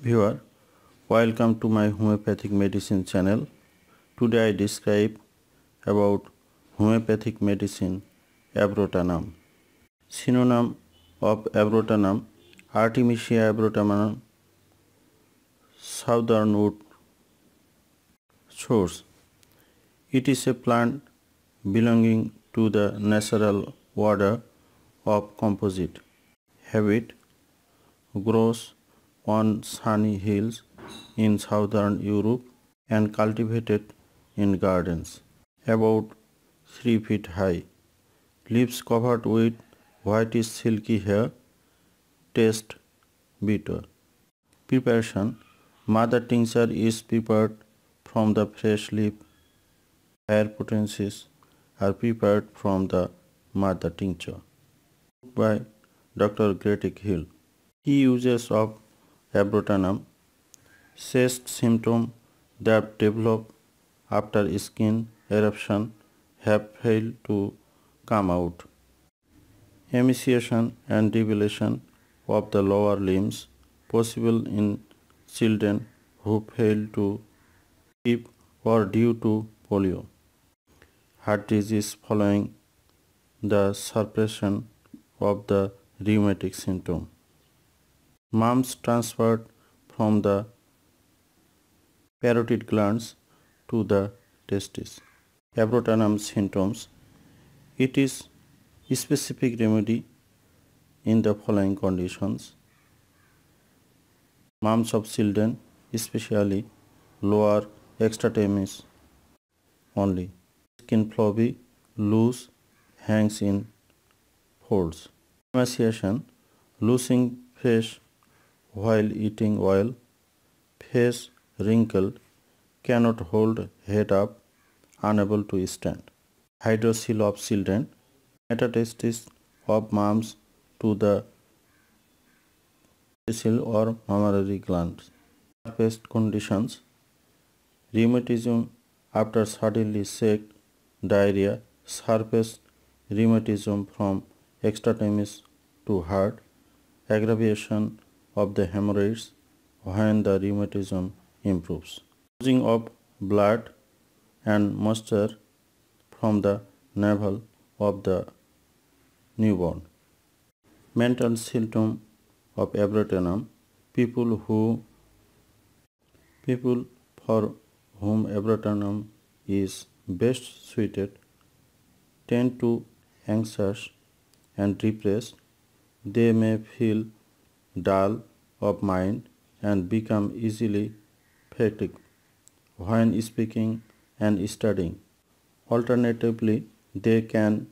Viewer, welcome to my homeopathic medicine channel. Today I describe about homeopathic medicine Abrotanum. Synonym of Abrotanum, Artemisia abrotanum, southernwood. Source: it is a plant belonging to the natural order of composite. Habit: grows on sunny hills in southern Europe and cultivated in gardens. About 3 feet high. Leaves covered with whitish silky hair. Taste bitter. Preparation: mother tincture is prepared from the fresh leaf. Higher potencies are prepared from the mother tincture. By Dr. Gretic Hill. Key uses of Abrotanum: chest symptoms that develop after skin eruption have failed to come out. Emaciation and debilation of the lower limbs possible in children who fail to keep or due to polio. Heart disease following the suppression of the rheumatic symptom. Mumps transferred from the parotid glands to the testes. Abrotanum symptoms: it is a specific remedy in the following conditions. Mumps of children, especially lower extremities only. Skin flabby, loose, hangs in folds. Emaciation: losing face while eating oil, face wrinkled, cannot hold head up, unable to stand. Hydrocele of children, metastasis of mumps to the hydrocele or mammary glands. Surface conditions: rheumatism after suddenly sick, diarrhea, surface rheumatism from extremities to heart, aggravation of the hemorrhoids when the rheumatism improves. Losing of blood and moisture from the navel of the newborn. Mental symptom of Abrotanum: people for whom Abrotanum is best suited tend to anxious and depressed. They may feel dull of mind and become easily fatigued when speaking and studying. Alternatively, they can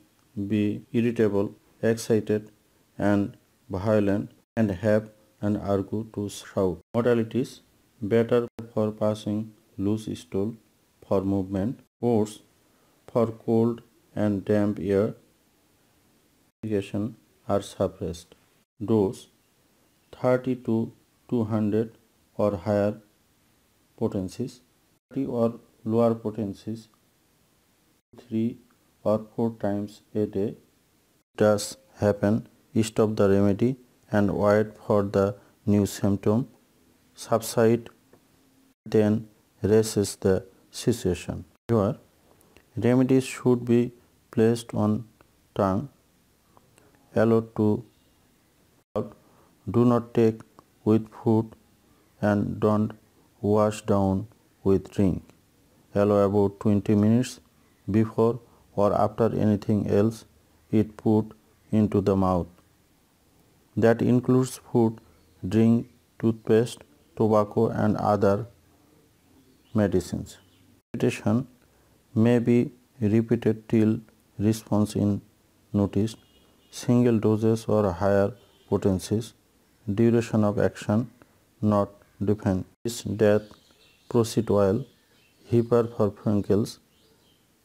be irritable, excited, and violent, and have an urge to shout. Modalities: better for passing loose stool, for movement. Oats for cold and damp air. Indigestion are suppressed. Dose: 30 to 200 or higher potencies, 30 or lower potencies, 3 or 4 times a day. Does happen, stop the remedy and wait for the new symptom subside, then reassess the situation. Your remedies should be placed on tongue, allowed to out. Do not take with food and don't wash down with drink. Allow about 20 minutes before or after anything else is put into the mouth. That includes food, drink, toothpaste, tobacco and other medicines. Repetition may be repeated till response is noticed. Single doses or higher potencies. Duration of action not defined. Death, proceed oil, Hyper for Frankels,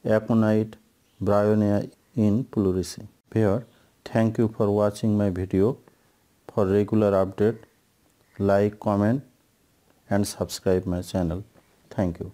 Aconite, Bryonia in pleurisy. Here, thank you for watching my video. For regular update, like, comment and subscribe my channel. Thank you.